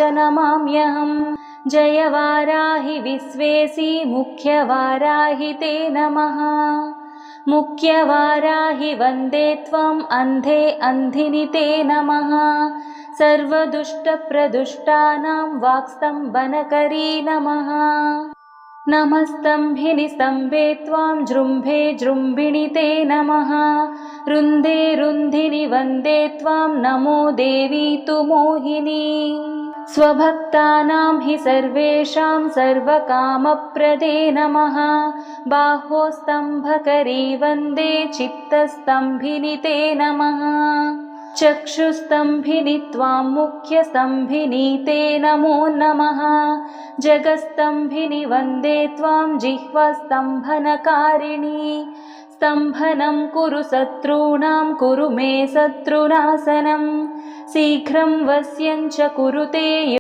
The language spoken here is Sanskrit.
नमाम्यहम्। जय वाराहि विश्वेसि मुख्यवाराहि ते नमः। मुख्यवाराहि वन्दे त्वम् अन्धे अन्धिनि ते नमः। सर्वदुष्टप्रदुष्टानां वाक्स्तम्भनकरी नमः। नमस्तम्भिनि स्तम्भे त्वां जृम्भे जृम्भिणि ते नमः। रुन्धे रुन्धिनि वन्दे त्वां नमो देवी तु मोहिनी। स्वभक्तानां हि सर्वेषां सर्वकामप्रदे नमः। बाहोस्तम्भकरी वन्दे चित्तस्तम्भिनि ते नमः। चक्षुस्तम्भिनि त्वां मुख्यस्तम्भिनि ते नमो नमः। जगस्तम्भिनि वन्दे त्वां जिह्वास्तम्भनकारिणी। स्तम्भनं कुरु शत्रूणां कुरु मे शत्रुनाशनं। शीघ्रं वश्यं च कुरुते